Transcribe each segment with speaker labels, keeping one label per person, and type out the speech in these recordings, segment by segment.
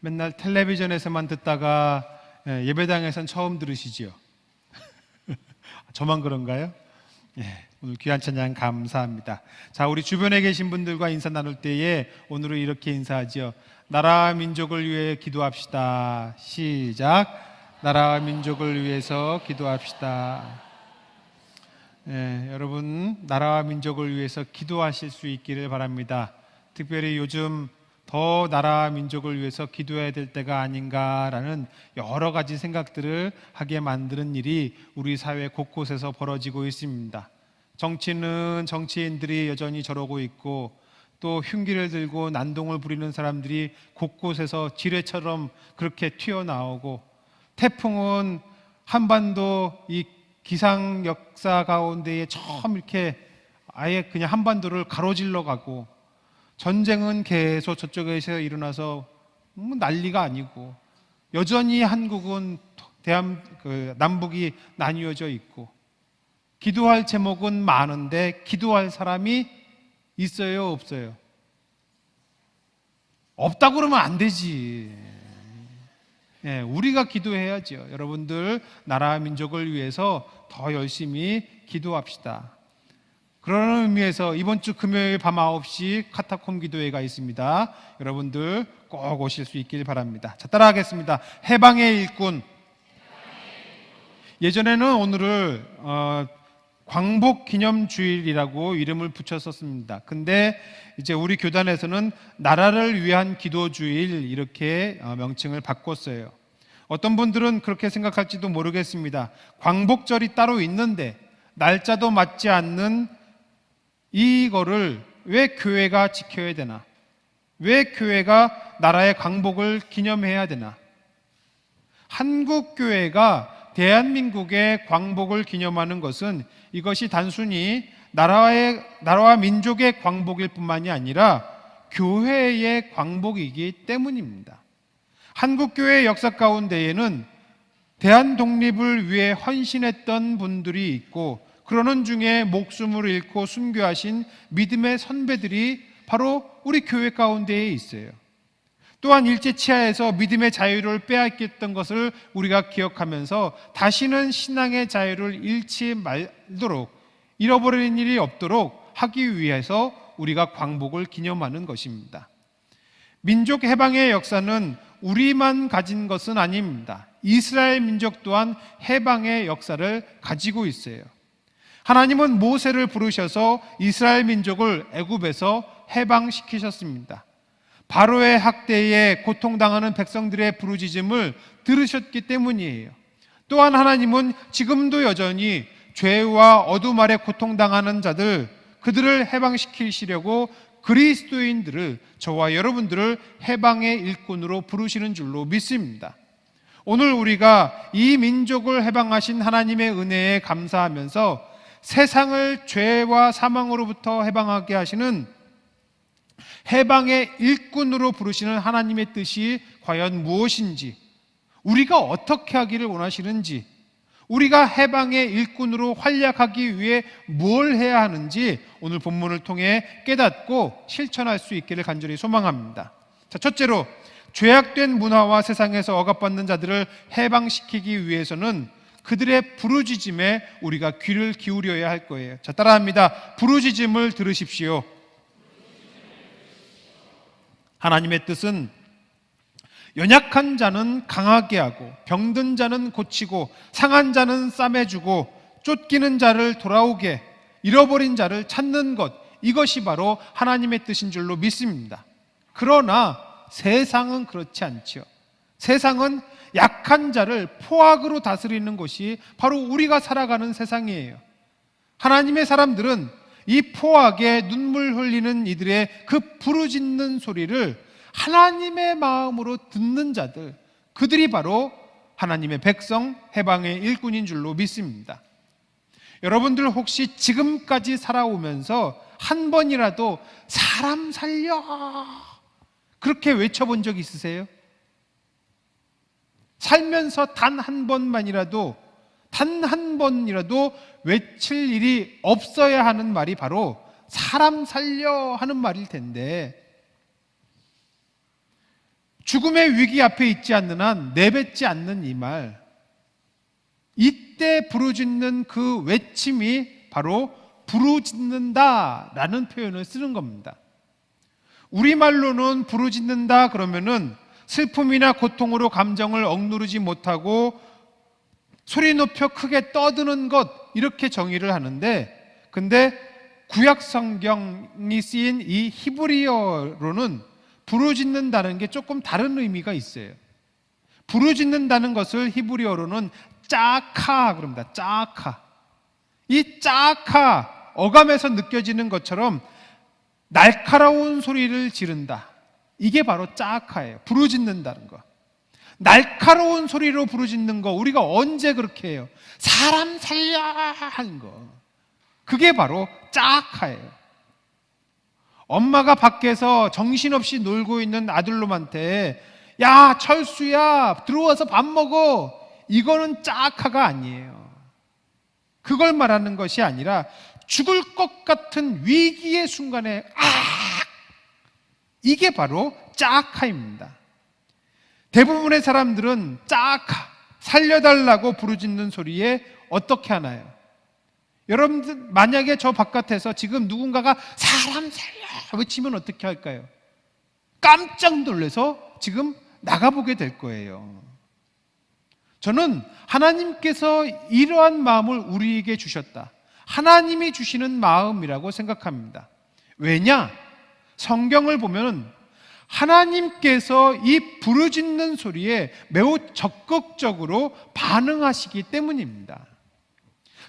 Speaker 1: 맨날 텔레비전에서만 듣다가 예배당에선 처음 들으시지요? 저만 그런가요? 오늘 귀한 찬양 감사합니다. 자, 우리 주변에 계신 분들과 인사 나눌 때에 오늘은 이렇게 인사하죠. 나라와 민족을 위해 기도합시다. 시작. 나라와 민족을 위해서 기도합시다. 여러분, 나라와 민족을 위해서 기도하실 수 있기를 바랍니다. 특별히 요즘 더 나라와 민족을 위해서 기도해야 될 때가 아닌가라는 여러 가지 생각들을 하게 만드는 일이 우리 사회 곳곳에서 벌어지고 있습니다. 정치는 정치인들이 여전히 저러고 있고, 또 흉기를 들고 난동을 부리는 사람들이 곳곳에서 지뢰처럼 그렇게 튀어나오고, 태풍은 한반도 이 기상 역사 가운데에 처음 이렇게 아예 그냥 한반도를 가로질러 가고, 전쟁은 계속 저쪽에서 일어나서 난리가 아니고, 여전히 한국은 남북이 나뉘어져 있고, 기도할 제목은 많은데 기도할 사람이 있어요, 없어요? 없다고 그러면 안 되지. 우리가 기도해야죠. 여러분들, 나라 민족을 위해서 더 열심히 기도합시다. 그런 의미에서 이번 주 금요일 밤 9시 카타콤 기도회가 있습니다. 여러분들 꼭 오실 수 있길 바랍니다. 자, 따라하겠습니다. 해방의 일꾼. 예전에는 오늘을 광복 기념 주일이라고 이름을 붙였었습니다. 근데 이제 우리 교단에서는 나라를 위한 기도 주일 이렇게 명칭을 바꿨어요. 어떤 분들은 그렇게 생각할지도 모르겠습니다. 광복절이 따로 있는데 날짜도 맞지 않는 이거를 왜 교회가 지켜야 되나? 왜 교회가 나라의 광복을 기념해야 되나? 한국 교회가 대한민국의 광복을 기념하는 것은 이것이 단순히 나라와 민족의 광복일 뿐만이 아니라 교회의 광복이기 때문입니다. 한국교회의 역사 가운데에는 대한 독립을 위해 헌신했던 분들이 있고, 그러는 중에 목숨을 잃고 순교하신 믿음의 선배들이 바로 우리 교회 가운데에 있어요. 또한 일제치하에서 믿음의 자유를 빼앗겼던 것을 우리가 기억하면서 다시는 신앙의 자유를 잃지 말도록, 잃어버리는 일이 없도록 하기 위해서 우리가 광복을 기념하는 것입니다. 민족 해방의 역사는 우리만 가진 것은 아닙니다. 이스라엘 민족 또한 해방의 역사를 가지고 있어요. 하나님은 모세를 부르셔서 이스라엘 민족을 애굽에서 해방시키셨습니다. 바로의 학대에 고통당하는 백성들의 부르짖음을 들으셨기 때문이에요. 또한 하나님은 지금도 여전히 죄와 어둠 아래 고통당하는 자들, 그들을 해방시키시려고 그리스도인들을, 저와 여러분들을 해방의 일꾼으로 부르시는 줄로 믿습니다. 오늘 우리가 이 민족을 해방하신 하나님의 은혜에 감사하면서 세상을 죄와 사망으로부터 해방하게 하시는 해방의 일꾼으로 부르시는 하나님의 뜻이 과연 무엇인지, 우리가 어떻게 하기를 원하시는지, 우리가 해방의 일꾼으로 활약하기 위해 뭘 해야 하는지 오늘 본문을 통해 깨닫고 실천할 수 있기를 간절히 소망합니다. 자, 첫째로, 죄악된 문화와 세상에서 억압받는 자들을 해방시키기 위해서는 그들의 부르짖음에 우리가 귀를 기울여야 할 거예요. 자, 따라합니다. 부르짖음을 들으십시오. 하나님의 뜻은 연약한 자는 강하게 하고, 병든 자는 고치고, 상한 자는 싸매주고, 쫓기는 자를 돌아오게, 잃어버린 자를 찾는 것, 이것이 바로 하나님의 뜻인 줄로 믿습니다. 그러나 세상은 그렇지 않죠. 세상은 약한 자를 포악으로 다스리는 것이 바로 우리가 살아가는 세상이에요. 하나님의 사람들은 이 포악에 눈물 흘리는 이들의 그 부르짖는 소리를 하나님의 마음으로 듣는 자들, 그들이 바로 하나님의 백성, 해방의 일꾼인 줄로 믿습니다. 여러분들 혹시 지금까지 살아오면서 한 번이라도 사람 살려 그렇게 외쳐본 적 있으세요? 살면서 단 한 번만이라도, 단 한 번이라도 외칠 일이 없어야 하는 말이 바로 사람 살려 하는 말일 텐데, 죽음의 위기 앞에 있지 않는 한 내뱉지 않는 이 말, 이때 부르짖는 그 외침이 바로 부르짖는다라는 표현을 쓰는 겁니다. 우리말로는 부르짖는다 그러면은 슬픔이나 고통으로 감정을 억누르지 못하고 소리 높여 크게 떠드는 것, 이렇게 정의를 하는데, 근데 구약 성경이 쓰인 이 히브리어로는 부르짖는다는 게 조금 다른 의미가 있어요. 부르짖는다는 것을 히브리어로는 짜카 그럽니다. 짜카. 이 짜카, 어감에서 느껴지는 것처럼 날카로운 소리를 지른다. 이게 바로 짜카예요. 부르짖는다는 거. 날카로운 소리로 부르짖는 거, 우리가 언제 그렇게 해요? 사람 살려 하는 거. 그게 바로 짜카예요. 엄마가 밖에서 정신없이 놀고 있는 아들놈한테 야, 철수야, 들어와서 밥 먹어. 이거는 짜카가 아니에요. 그걸 말하는 것이 아니라 죽을 것 같은 위기의 순간에 이게 바로 짜카입니다. 대부분의 사람들은 짜카, 살려달라고 부르짖는 소리에 어떻게 하나요? 여러분들 만약에 저 바깥에서 지금 누군가가 사람 살려 외치면 어떻게 할까요? 깜짝 놀라서 지금 나가보게 될 거예요. 저는 하나님께서 이러한 마음을 우리에게 주셨다, 하나님이 주시는 마음이라고 생각합니다. 왜냐? 성경을 보면 하나님께서 이 부르짖는 소리에 매우 적극적으로 반응하시기 때문입니다.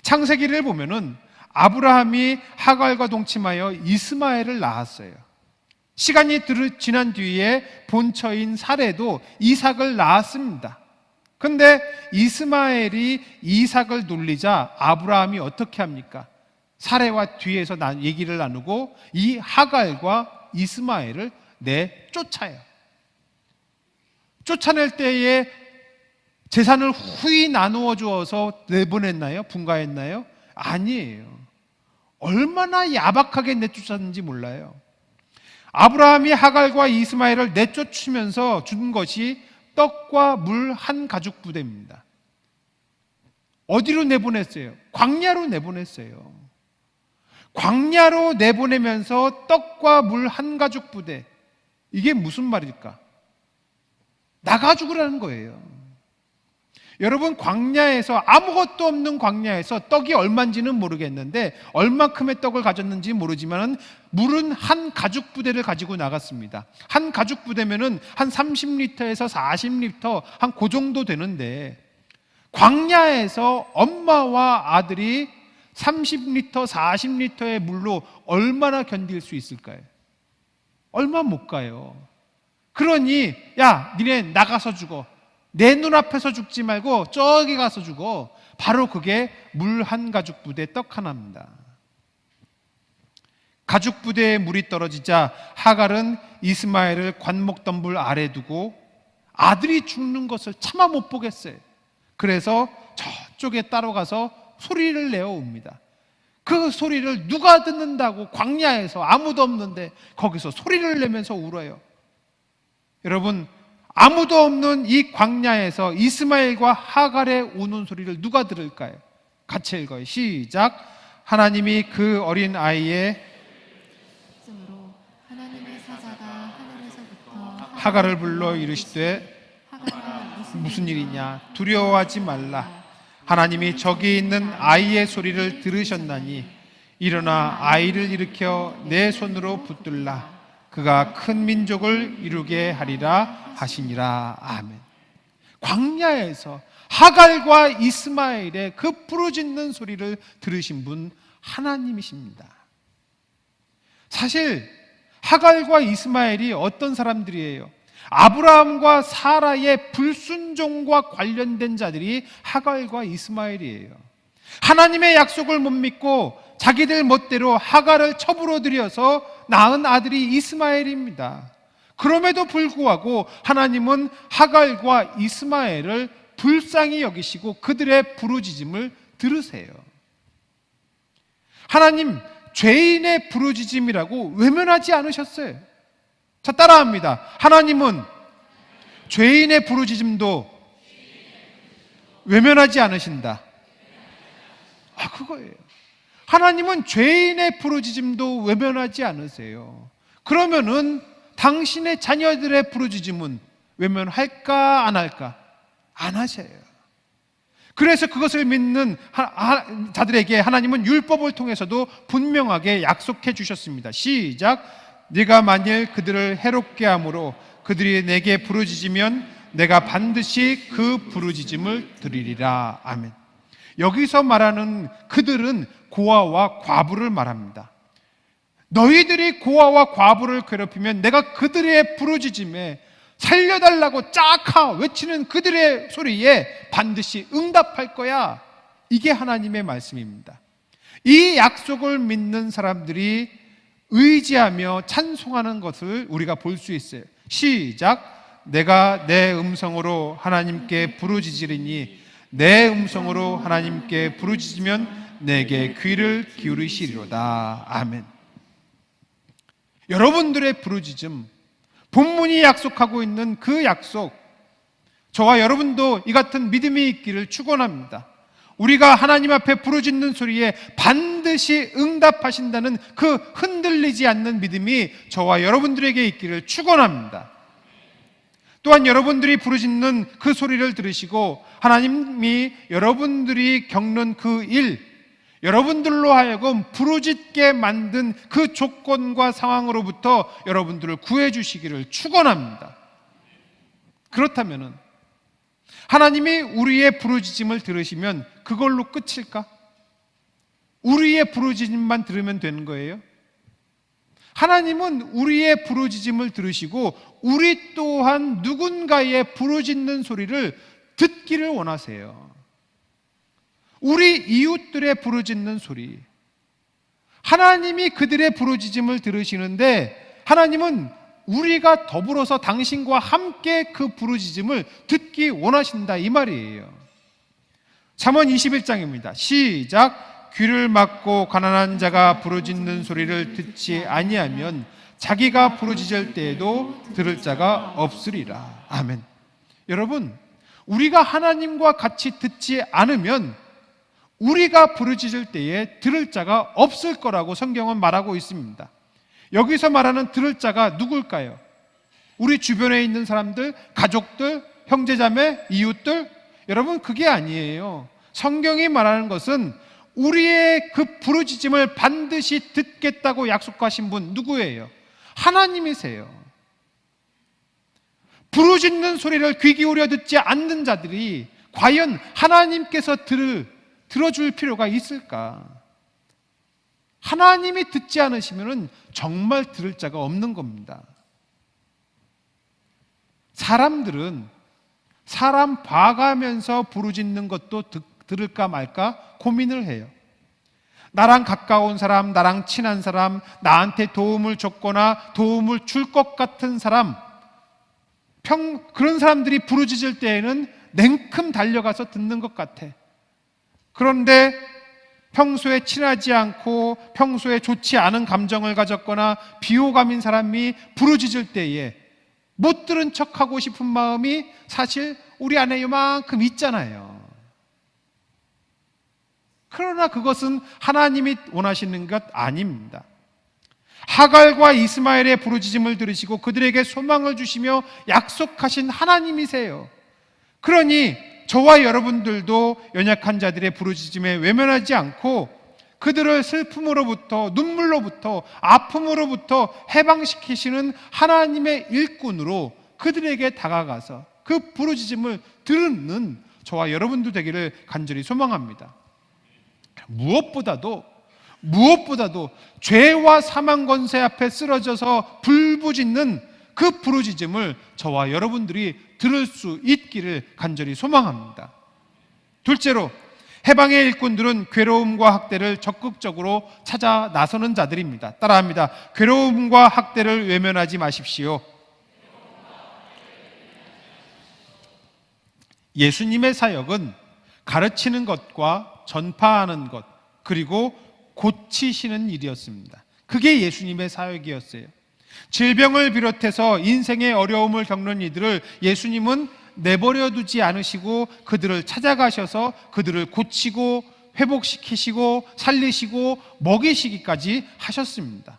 Speaker 1: 창세기를 보면은 아브라함이 하갈과 동침하여 이스마엘을 낳았어요. 시간이 지난 뒤에 본처인 사레도 이삭을 낳았습니다. 근데 이스마엘이 이삭을 놀리자 아브라함이 어떻게 합니까? 사레와 뒤에서 얘기를 나누고 이 하갈과 이스마엘을 내쫓아요. 쫓아낼 때에 재산을 후히 나누어 주어서 내보냈나요? 분가했나요? 아니에요. 얼마나 야박하게 내쫓았는지 몰라요. 아브라함이 하갈과 이스마엘을 내쫓으면서 준 것이 떡과 물 한 가죽 부대입니다. 어디로 내보냈어요? 광야로 내보냈어요. 광야로 내보내면서 떡과 물 한 가죽 부대. 이게 무슨 말일까? 나가 죽으라는 거예요. 여러분, 광야에서, 아무것도 없는 광야에서 떡이 얼마인지는 모르겠는데 얼만큼의 떡을 가졌는지 모르지만 물은 한 가죽 부대를 가지고 나갔습니다. 한 가죽 부대면은 한 30리터에서 40리터 한 그 정도 되는데, 광야에서 엄마와 아들이 30리터, 40리터의 물로 얼마나 견딜 수 있을까요? 얼마 못 가요. 그러니 야, 니네 나가서 죽어. 내 눈앞에서 죽지 말고 저기 가서 죽어. 바로 그게 물 한 가죽 부대 떡 하나입니다. 가죽 부대에 물이 떨어지자 하갈은 이스마엘을 관목덤불 아래 두고 아들이 죽는 것을 차마 못 보겠어요. 그래서 저쪽에 따라가서 소리를 내어옵니다. 그 소리를 누가 듣는다고, 광야에서 아무도 없는데 거기서 소리를 내면서 울어요. 여러분, 아무도 없는 이 광야에서 이스마엘과 하갈의 우는 소리를 누가 들을까요? 같이 읽어요. 시작. 하나님이 그 어린 아이의
Speaker 2: 하나님의 사자가 하늘에서부터
Speaker 1: 하갈을 불러 이르시되 무슨 일이냐? 두려워하지 말라. 하나님이 저기 있는 아이의 소리를 들으셨나니 일어나 아이를 일으켜 내 손으로 붙들라. 그가 큰 민족을 이루게 하리라 하시니라. 아멘. 광야에서 하갈과 이스마엘의 그 부르짖는 소리를 들으신 분 하나님이십니다. 사실 하갈과 이스마엘이 어떤 사람들이에요? 아브라함과 사라의 불순종과 관련된 자들이 하갈과 이스마엘이에요. 하나님의 약속을 못 믿고 자기들 멋대로 하갈을 첩으로 들여서 낳은 아들이 이스마엘입니다. 그럼에도 불구하고 하나님은 하갈과 이스마엘을 불쌍히 여기시고 그들의 부르짖음을 들으세요. 하나님, 죄인의 부르짖음이라고 외면하지 않으셨어요. 자, 따라합니다. 하나님은 죄인의 부르짖음도 외면하지 않으신다. 그거예요. 하나님은 죄인의 부르짖음도 외면하지 않으세요. 그러면은 당신의 자녀들의 부르짖음은 외면할까 안 할까? 안 하셔요. 그래서 그것을 믿는 자들에게 하나님은 율법을 통해서도 분명하게 약속해 주셨습니다. 시작. 네가 만일 그들을 해롭게 함으로 그들이 내게 부르짖으면 내가 반드시 그 부르짖음을 들으리라. 아멘. 여기서 말하는 그들은 고아와 과부를 말합니다. 너희들이 고아와 과부를 괴롭히면 내가 그들의 부르짖음에 살려달라고 짝하 외치는 그들의 소리에 반드시 응답할 거야. 이게 하나님의 말씀입니다. 이 약속을 믿는 사람들이 의지하며 찬송하는 것을 우리가 볼 수 있어요. 시작. 내가 내 음성으로 하나님께 부르짖으리니 내 음성으로 하나님께 부르짖으면 내게 귀를 기울이시리로다. 아멘. 여러분들의 부르짖음, 본문이 약속하고 있는 그 약속, 저와 여러분도 이 같은 믿음이 있기를 축원합니다. 우리가 하나님 앞에 부르짖는 소리에 반드시 응답하신다는 그 흔들리지 않는 믿음이 저와 여러분들에게 있기를 축원합니다. 또한 여러분들이 부르짖는 그 소리를 들으시고 하나님이 여러분들이 겪는 그 일, 여러분들로 하여금 부르짖게 만든 그 조건과 상황으로부터 여러분들을 구해 주시기를 축원합니다. 그렇다면은 하나님이 우리의 부르짖음을 들으시면 그걸로 끝일까? 우리의 부르짖음만 들으면 되는 거예요? 하나님은 우리의 부르짖음을 들으시고 우리 또한 누군가의 부르짖는 소리를 듣기를 원하세요. 우리 이웃들의 부르짖는 소리, 하나님이 그들의 부르짖음을 들으시는데 하나님은 우리가 더불어서 당신과 함께 그 부르짖음을 듣기 원하신다, 이 말이에요. 잠언 21장입니다. 시작. 귀를 막고 가난한 자가 부르짖는 소리를 듣지 아니하면 자기가 부르짖을 때에도 들을 자가 없으리라. 아멘. 여러분, 우리가 하나님과 같이 듣지 않으면 우리가 부르짖을 때에 들을 자가 없을 거라고 성경은 말하고 있습니다. 여기서 말하는 들을 자가 누굴까요? 우리 주변에 있는 사람들, 가족들, 형제자매, 이웃들? 여러분, 그게 아니에요. 성경이 말하는 것은 우리의 그 부르짖음을 반드시 듣겠다고 약속하신 분 누구예요? 하나님이세요. 부르짖는 소리를 귀 기울여 듣지 않는 자들이 과연 하나님께서 들어줄 필요가 있을까? 하나님이 듣지 않으시면 정말 들을 자가 없는 겁니다. 사람들은 사람 봐가면서 부르짖는 것도 들을까 말까 고민을 해요. 나랑 가까운 사람, 나랑 친한 사람, 나한테 도움을 줬거나 도움을 줄 것 같은 사람, 그런 사람들이 부르짖을 때에는 냉큼 달려가서 듣는 것 같아. 그런데 평소에 친하지 않고 평소에 좋지 않은 감정을 가졌거나 비호감인 사람이 부르짖을 때에 못 들은 척하고 싶은 마음이 사실 우리 안에 요만큼 있잖아요. 그러나 그것은 하나님이 원하시는 것 아닙니다. 하갈과 이스마엘의 부르짖음을 들으시고 그들에게 소망을 주시며 약속하신 하나님이세요. 그러니 저와 여러분들도 연약한 자들의 부르짖음에 외면하지 않고 그들을 슬픔으로부터, 눈물로부터, 아픔으로부터 해방시키시는 하나님의 일꾼으로 그들에게 다가가서 그 부르짖음을 듣는 저와 여러분도 되기를 간절히 소망합니다. 무엇보다도 죄와 사망 권세 앞에 쓰러져서 불부짖는 그 부르짖음을 저와 여러분들이 들을 수 있기를 간절히 소망합니다. 둘째로, 해방의 일꾼들은 괴로움과 학대를 적극적으로 찾아 나서는 자들입니다. 따라합니다. 괴로움과 학대를 외면하지 마십시오. 예수님의 사역은 가르치는 것과 전파하는 것, 그리고 고치시는 일이었습니다. 그게 예수님의 사역이었어요. 질병을 비롯해서 인생의 어려움을 겪는 이들을 예수님은 내버려 두지 않으시고 그들을 찾아가셔서 그들을 고치고 회복시키시고 살리시고 먹이시기까지 하셨습니다.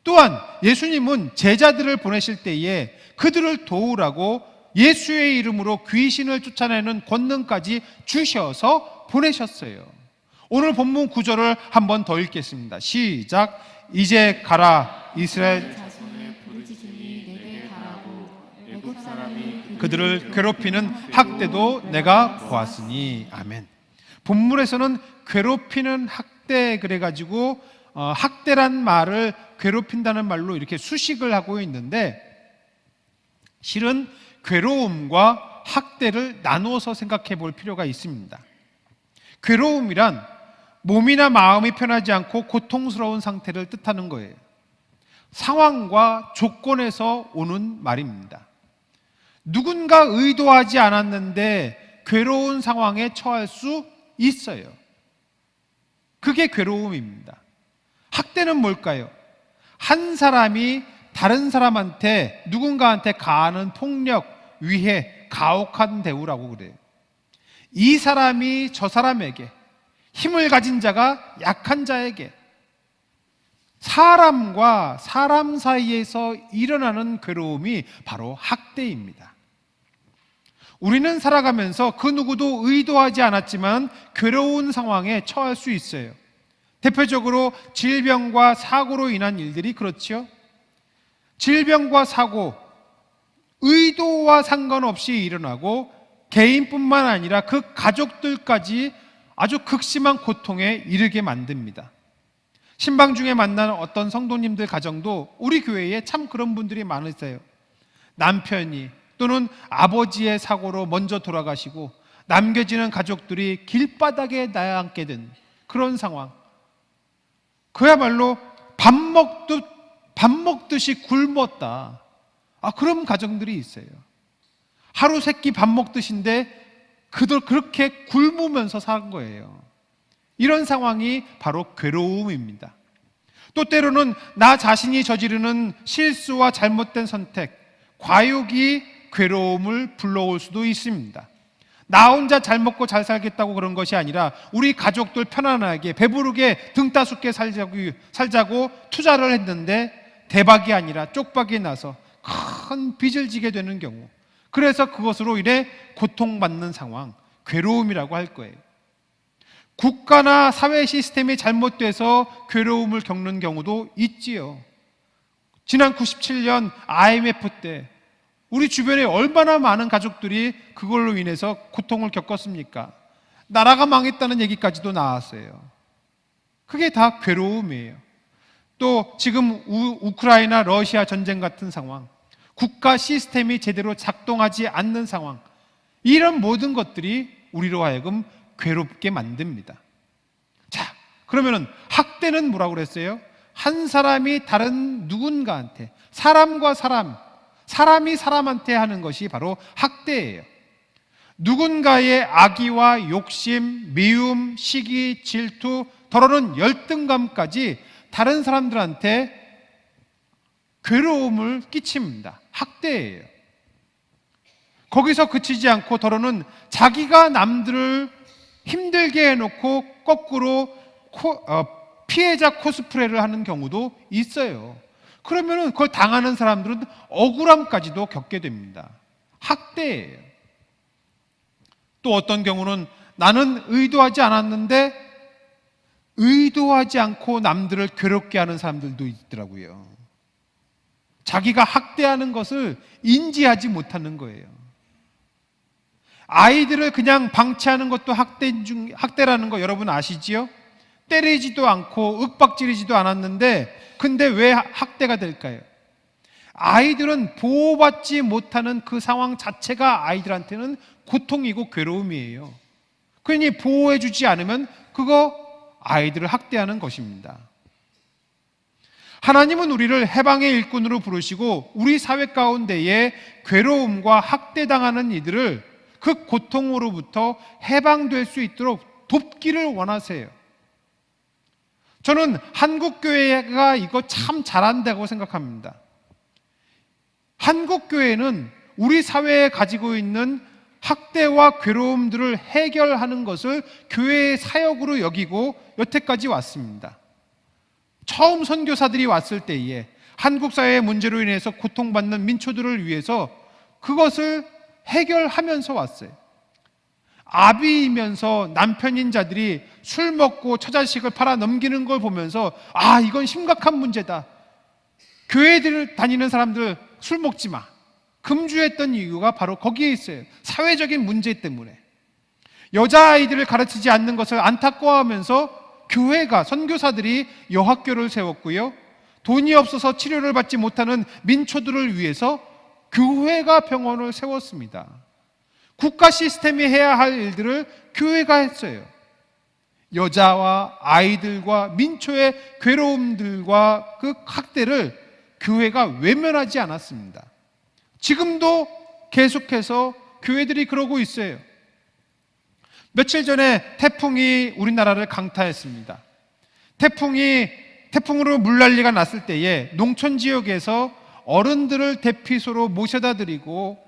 Speaker 1: 또한 예수님은 제자들을 보내실 때에 그들을 도우라고 예수의 이름으로 귀신을 쫓아내는 권능까지 주셔서 보내셨어요. 오늘 본문 구절을 한 번 더 읽겠습니다. 시작. 이제 가라 이스라엘
Speaker 2: 자손의 부르짖으니 내게 가라고 애굽 사람이
Speaker 1: 그들을 괴롭히는 학대도 내가 보았으니. 아멘. 본문에서는 괴롭히는 학대 그래가지고 학대란 말을 괴롭힌다는 말로 이렇게 수식을 하고 있는데, 실은 괴로움과 학대를 나누어서 생각해 볼 필요가 있습니다. 괴로움이란 몸이나 마음이 편하지 않고 고통스러운 상태를 뜻하는 거예요. 상황과 조건에서 오는 말입니다. 누군가 의도하지 않았는데 괴로운 상황에 처할 수 있어요. 그게 괴로움입니다. 학대는 뭘까요? 한 사람이 다른 사람한테, 누군가한테 가하는 폭력, 위해, 가혹한 대우라고 그래요. 이 사람이 저 사람에게, 힘을 가진 자가 약한 자에게, 사람과 사람 사이에서 일어나는 괴로움이 바로 학대입니다. 우리는 살아가면서 그 누구도 의도하지 않았지만 괴로운 상황에 처할 수 있어요. 대표적으로 질병과 사고로 인한 일들이 그렇죠. 질병과 사고, 의도와 상관없이 일어나고 개인뿐만 아니라 그 가족들까지 아주 극심한 고통에 이르게 만듭니다. 신방 중에 만나는 어떤 성도님들 가정도 우리 교회에 참 그런 분들이 많으세요. 남편이 또는 아버지의 사고로 먼저 돌아가시고 남겨지는 가족들이 길바닥에 나앉게 된 그런 상황. 그야말로 밥 먹듯이 굶었다. 그런 가정들이 있어요. 하루 세끼 밥 먹듯인데 그들 그렇게 굶으면서 산 거예요. 이런 상황이 바로 괴로움입니다. 또 때로는 나 자신이 저지르는 실수와 잘못된 선택, 과욕이 괴로움을 불러올 수도 있습니다. 나 혼자 잘 먹고 잘 살겠다고 그런 것이 아니라 우리 가족들 편안하게 배부르게 등 따숩게 살자고 투자를 했는데 대박이 아니라 쪽박이 나서 큰 빚을 지게 되는 경우, 그래서 그것으로 인해 고통받는 상황, 괴로움이라고 할 거예요. 국가나 사회 시스템이 잘못돼서 괴로움을 겪는 경우도 있지요. 지난 97년 IMF 때 우리 주변에 얼마나 많은 가족들이 그걸로 인해서 고통을 겪었습니까? 나라가 망했다는 얘기까지도 나왔어요. 그게 다 괴로움이에요. 또 지금 우크라이나 러시아 전쟁 같은 상황, 국가 시스템이 제대로 작동하지 않는 상황, 이런 모든 것들이 우리로 하여금 괴롭게 만듭니다. 자, 그러면은 학대는 뭐라고 그랬어요? 한 사람이 다른 누군가한테, 사람과 사람이 사람한테 하는 것이 바로 학대예요. 누군가의 악의와 욕심, 미움, 시기, 질투, 더러는 열등감까지 다른 사람들한테 괴로움을 끼칩니다. 학대예요. 거기서 그치지 않고 더러는 자기가 남들을 힘들게 해놓고 거꾸로 피해자 코스프레를 하는 경우도 있어요. 그러면은 그걸 당하는 사람들은 억울함까지도 겪게 됩니다. 학대예요. 또 어떤 경우는 나는 의도하지 않았는데 의도하지 않고 남들을 괴롭게 하는 사람들도 있더라고요. 자기가 학대하는 것을 인지하지 못하는 거예요. 아이들을 그냥 방치하는 것도 학대라는 거 여러분 아시지요? 때리지도 않고 윽박지르지도 않았는데 근데 왜 학대가 될까요? 아이들은 보호받지 못하는 그 상황 자체가 아이들한테는 고통이고 괴로움이에요. 그러니 보호해주지 않으면 그거 아이들을 학대하는 것입니다. 하나님은 우리를 해방의 일꾼으로 부르시고 우리 사회 가운데에 괴로움과 학대당하는 이들을 그 고통으로부터 해방될 수 있도록 돕기를 원하세요. 저는 한국교회가 이거 참 잘한다고 생각합니다. 한국 교회는 우리 사회에 가지고 있는 학대와 괴로움들을 해결하는 것을 교회의 사역으로 여기고 여태까지 왔습니다. 처음 선교사들이 왔을 때에 한국 사회의 문제로 인해서 고통받는 민초들을 위해서 그것을 해결하면서 왔어요. 아비이면서 남편인 자들이 술 먹고 처자식을 팔아 넘기는 걸 보면서 이건 심각한 문제다. 교회들 다니는 사람들 술 먹지 마. 금주했던 이유가 바로 거기에 있어요. 사회적인 문제 때문에. 여자아이들을 가르치지 않는 것을 안타까워하면서 교회가, 선교사들이 여학교를 세웠고요, 돈이 없어서 치료를 받지 못하는 민초들을 위해서 교회가 병원을 세웠습니다. 국가 시스템이 해야 할 일들을 교회가 했어요. 여자와 아이들과 민초의 괴로움들과 그 학대를 교회가 외면하지 않았습니다. 지금도 계속해서 교회들이 그러고 있어요. 며칠 전에 태풍이 우리나라를 강타했습니다. 태풍으로 물난리가 났을 때에 농촌 지역에서 어른들을 대피소로 모셔다 드리고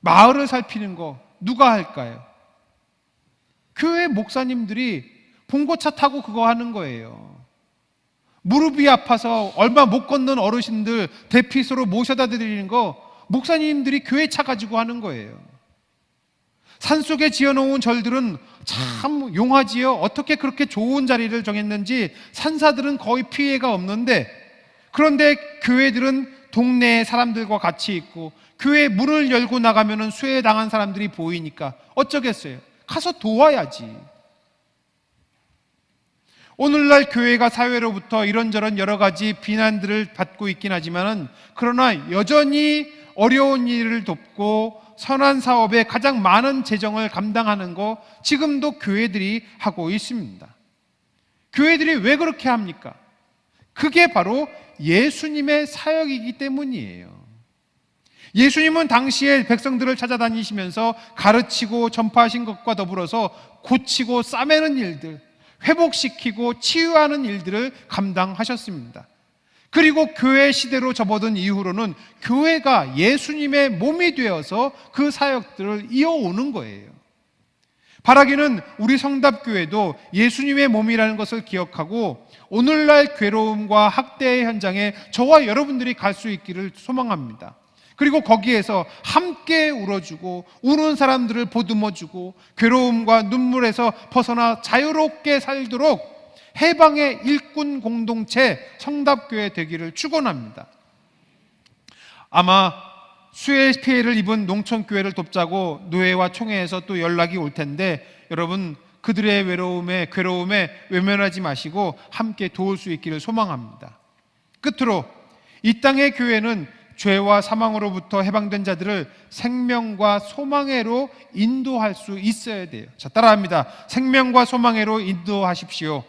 Speaker 1: 마을을 살피는 거 누가 할까요? 교회 목사님들이 봉고차 타고 그거 하는 거예요. 무릎이 아파서 얼마 못 걷는 어르신들 대피소로 모셔다 드리는 거 목사님들이 교회 차 가지고 하는 거예요. 산속에 지어놓은 절들은 참 용하지요. 어떻게 그렇게 좋은 자리를 정했는지 산사들은 거의 피해가 없는데, 그런데 교회들은 동네에 사람들과 같이 있고 교회 문을 열고 나가면 수해당한 사람들이 보이니까 어쩌겠어요? 가서 도와야지. 오늘날 교회가 사회로부터 이런저런 여러 가지 비난들을 받고 있긴 하지만, 그러나 여전히 어려운 일을 돕고 선한 사업에 가장 많은 재정을 감당하는 거 지금도 교회들이 하고 있습니다. 교회들이 왜 그렇게 합니까? 그게 바로 예수님의 사역이기 때문이에요. 예수님은 당시에 백성들을 찾아다니시면서 가르치고 전파하신 것과 더불어서 고치고 싸매는 일들, 회복시키고 치유하는 일들을 감당하셨습니다. 그리고 교회 시대로 접어든 이후로는 교회가 예수님의 몸이 되어서 그 사역들을 이어오는 거예요. 바라기는 우리 성답교회도 예수님의 몸이라는 것을 기억하고 오늘날 괴로움과 학대의 현장에 저와 여러분들이 갈 수 있기를 소망합니다. 그리고 거기에서 함께 울어주고 우는 사람들을 보듬어주고 괴로움과 눈물에서 벗어나 자유롭게 살도록 해방의 일꾼 공동체 성답교회 되기를 축원합니다. 아마 수해 피해를 입은 농촌교회를 돕자고 노회와 총회에서 또 연락이 올 텐데, 여러분 그들의 괴로움에 외면하지 마시고 함께 도울 수 있기를 소망합니다. 끝으로 이 땅의 교회는 죄와 사망으로부터 해방된 자들을 생명과 소망회로 인도할 수 있어야 돼요. 자, 따라합니다. 생명과 소망회로 인도하십시오.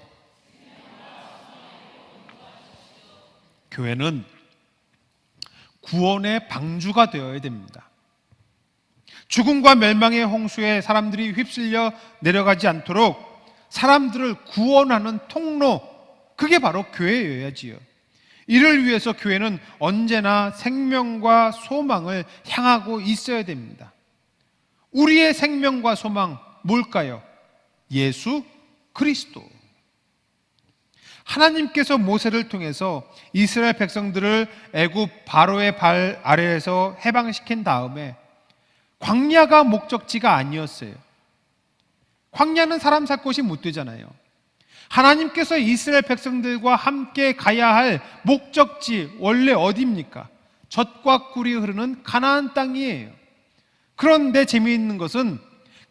Speaker 1: 교회는 구원의 방주가 되어야 됩니다. 죽음과 멸망의 홍수에 사람들이 휩쓸려 내려가지 않도록 사람들을 구원하는 통로, 그게 바로 교회여야지요. 이를 위해서 교회는 언제나 생명과 소망을 향하고 있어야 됩니다. 우리의 생명과 소망 뭘까요? 예수 그리스도. 하나님께서 모세를 통해서 이스라엘 백성들을 애굽 바로의 발 아래에서 해방시킨 다음에 광야가 목적지가 아니었어요. 광야는 사람 살 곳이 못 되잖아요. 하나님께서 이스라엘 백성들과 함께 가야 할 목적지 원래 어디입니까? 젖과 꿀이 흐르는 가나안 땅이에요. 그런데 재미있는 것은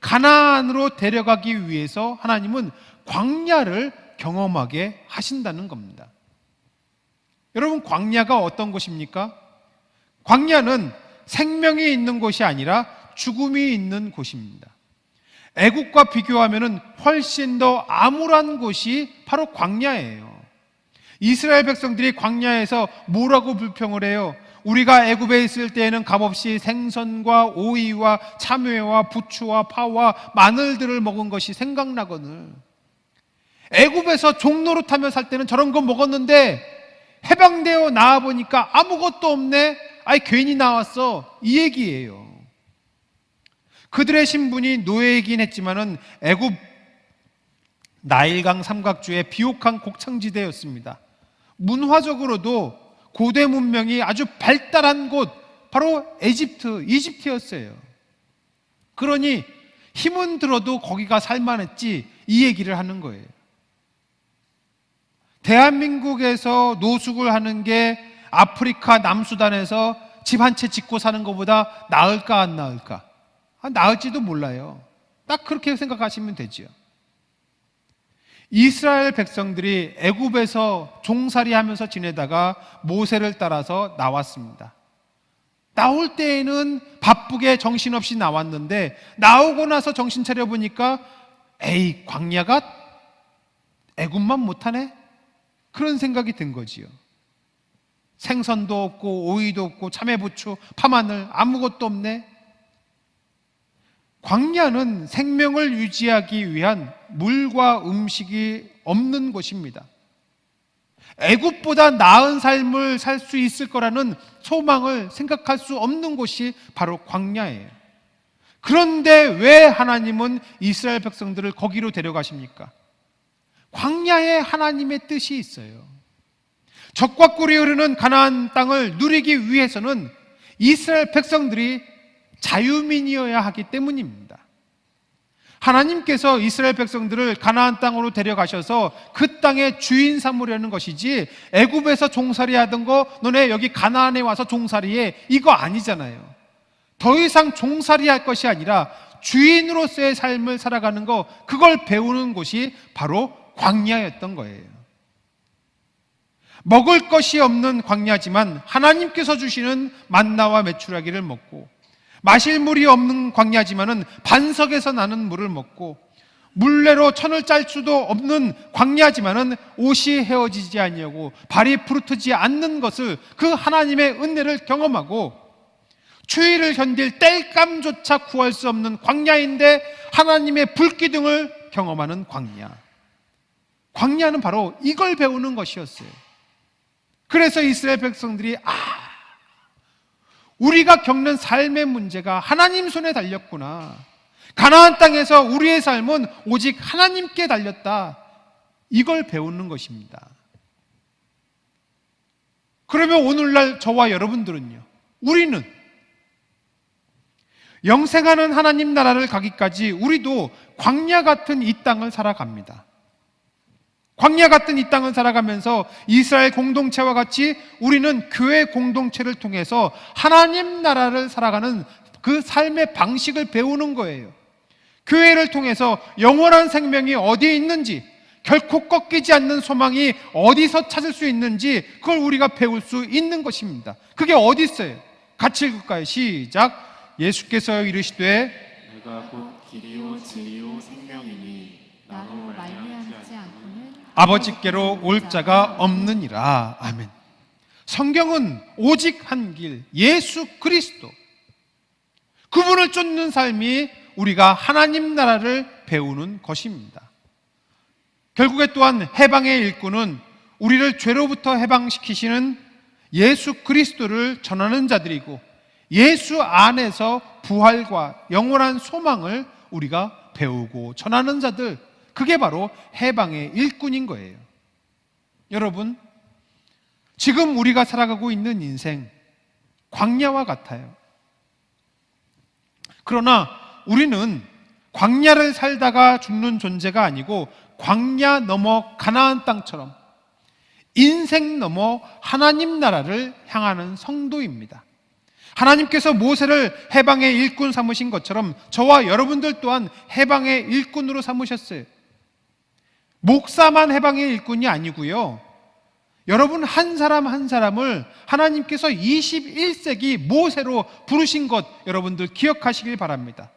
Speaker 1: 가나안으로 데려가기 위해서 하나님은 광야를 경험하게 하신다는 겁니다. 여러분, 광야가 어떤 곳입니까? 광야는 생명이 있는 곳이 아니라 죽음이 있는 곳입니다. 애국과 비교하면 훨씬 더 암울한 곳이 바로 광야예요. 이스라엘 백성들이 광야에서 뭐라고 불평을 해요? 우리가 애굽에 있을 때에는 값없이 생선과 오이와 참외와 부추와 파와 마늘들을 먹은 것이 생각나거늘. 애굽에서 종노릇하며 살 때는 저런 거 먹었는데 해방되어 나와보니까 아무것도 없네 아이 괜히 나왔어, 이 얘기예요. 그들의 신분이 노예이긴 했지만은 애굽 나일강 삼각주의 비옥한 곡창지대였습니다. 문화적으로도 고대 문명이 아주 발달한 곳, 바로 이집트였어요. 그러니 힘은 들어도 거기가 살만했지, 이 얘기를 하는 거예요. 대한민국에서 노숙을 하는 게 아프리카 남수단에서 집 한 채 짓고 사는 것보다 나을까 안 나을까? 나을지도 몰라요. 딱 그렇게 생각하시면 되죠. 이스라엘 백성들이 애굽에서 종살이하면서 지내다가 모세를 따라서 나왔습니다. 나올 때에는 바쁘게 정신없이 나왔는데 나오고 나서 정신 차려보니까 에이, 광야가 애굽만 못하네? 그런 생각이 든 거지요. 생선도 없고 오이도 없고 참외부추, 파마늘 아무것도 없네. 광야는 생명을 유지하기 위한 물과 음식이 없는 곳입니다. 애굽보다 나은 삶을 살 수 있을 거라는 소망을 생각할 수 없는 곳이 바로 광야예요. 그런데 왜 하나님은 이스라엘 백성들을 거기로 데려가십니까? 광야에 하나님의 뜻이 있어요. 적과 꿀이 흐르는 가나안 땅을 누리기 위해서는 이스라엘 백성들이 자유민이어야 하기 때문입니다. 하나님께서 이스라엘 백성들을 가나안 땅으로 데려가셔서 그 땅의 주인 삼으려는 것이지, 애굽에서 종살이 하던 거 너네 여기 가나안에 와서 종살이해, 이거 아니잖아요. 더 이상 종살이 할 것이 아니라 주인으로서의 삶을 살아가는 거, 그걸 배우는 곳이 바로 광야였던 거예요. 먹을 것이 없는 광야지만 하나님께서 주시는 만나와 메추라기를 먹고, 마실 물이 없는 광야지만은 반석에서 나는 물을 먹고, 물레로 천을 짤 수도 없는 광야지만은 옷이 헤어지지 아니하고 발이 부르트지 않는 것을, 그 하나님의 은혜를 경험하고, 추위를 견딜 땔감조차 구할 수 없는 광야인데 하나님의 불기둥을 경험하는 광야. 광야는 바로 이걸 배우는 것이었어요. 그래서 이스라엘 백성들이 우리가 겪는 삶의 문제가 하나님 손에 달렸구나, 가나안 땅에서 우리의 삶은 오직 하나님께 달렸다, 이걸 배우는 것입니다. 그러면 오늘날 저와 여러분들은요, 우리는 영생하는 하나님 나라를 가기까지 우리도 광야 같은 이 땅을 살아갑니다. 광야 같은 이 땅을 살아가면서 이스라엘 공동체와 같이 우리는 교회 공동체를 통해서 하나님 나라를 살아가는 그 삶의 방식을 배우는 거예요. 교회를 통해서 영원한 생명이 어디에 있는지, 결코 꺾이지 않는 소망이 어디서 찾을 수 있는지, 그걸 우리가 배울 수 있는 것입니다. 그게 어디 있어요? 같이 읽을까요? 시작. 예수께서 이르시되
Speaker 2: 내가 곧 길이요 진리요 생명이니 나로 말미암지 않고는
Speaker 1: 아버지께로 올 자가 없느니라. 아멘. 성경은 오직 한 길, 예수 그리스도, 그분을 쫓는 삶이 우리가 하나님 나라를 배우는 것입니다. 결국에 또한 해방의 일꾼은 우리를 죄로부터 해방시키시는 예수 그리스도를 전하는 자들이고, 예수 안에서 부활과 영원한 소망을 우리가 배우고 전하는 자들, 그게 바로 해방의 일꾼인 거예요. 여러분, 지금 우리가 살아가고 있는 인생 광야와 같아요. 그러나 우리는 광야를 살다가 죽는 존재가 아니고, 광야 넘어 가나안 땅처럼 인생 넘어 하나님 나라를 향하는 성도입니다. 하나님께서 모세를 해방의 일꾼 삼으신 것처럼 저와 여러분들 또한 해방의 일꾼으로 삼으셨어요. 목사만 해방의 일꾼이 아니고요, 여러분 한 사람 한 사람을 하나님께서 21세기 모세로 부르신 것 여러분들 기억하시길 바랍니다.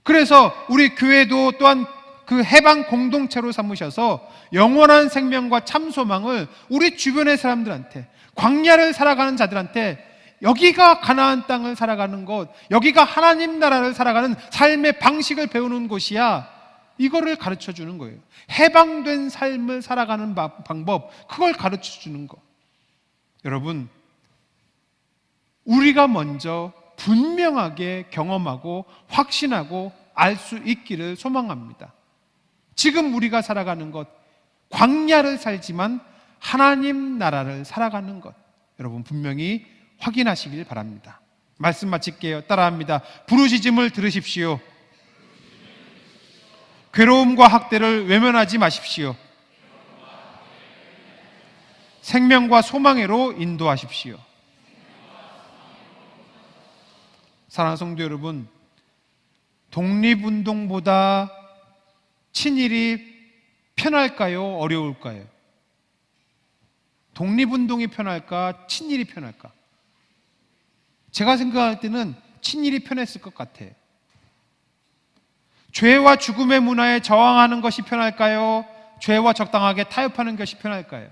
Speaker 1: 그래서 우리 교회도 또한 그 해방 공동체로 삼으셔서 영원한 생명과 참 소망을 우리 주변의 사람들한테, 광야를 살아가는 자들한테, 여기가 가나안 땅을 살아가는 곳, 여기가 하나님 나라를 살아가는 삶의 방식을 배우는 곳이야, 이거를 가르쳐 주는 거예요. 해방된 삶을 살아가는 방법, 그걸 가르쳐 주는 거. 여러분, 우리가 먼저 분명하게 경험하고 확신하고 알 수 있기를 소망합니다. 지금 우리가 살아가는 것, 광야를 살지만 하나님 나라를 살아가는 것, 여러분 분명히 확인하시길 바랍니다. 말씀 마칠게요. 따라합니다. 부르짖음을 들으십시오. 괴로움과 학대를 외면하지 마십시오. 생명과 소망으로 인도하십시오. 사랑하는 성도 여러분, 독립운동보다 친일이 편할까요? 어려울까요? 독립운동이 편할까? 친일이 편할까? 제가 생각할 때는 친일이 편했을 것 같아요. 죄와 죽음의 문화에 저항하는 것이 편할까요? 죄와 적당하게 타협하는 것이 편할까요?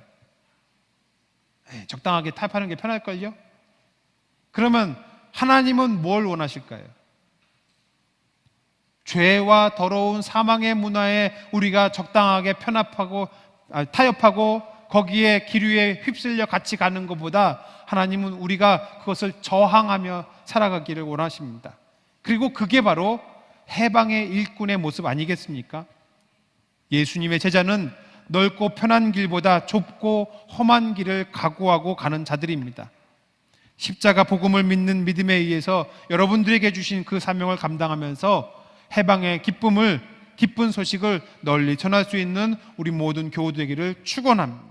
Speaker 1: 적당하게 타협하는 게 편할걸요? 그러면 하나님은 뭘 원하실까요? 죄와 더러운 사망의 문화에 우리가 적당하게 타협하고 거기에 기류에 휩쓸려 같이 가는 것보다 하나님은 우리가 그것을 저항하며 살아가기를 원하십니다. 그리고 그게 바로 해방의 일꾼의 모습 아니겠습니까? 예수님의 제자는 넓고 편한 길보다 좁고 험한 길을 각오하고 가는 자들입니다. 십자가 복음을 믿는 믿음에 의해서 여러분들에게 주신 그 사명을 감당하면서 해방의 기쁜 소식을 널리 전할 수 있는 우리 모든 교우 되기를 축원합니다.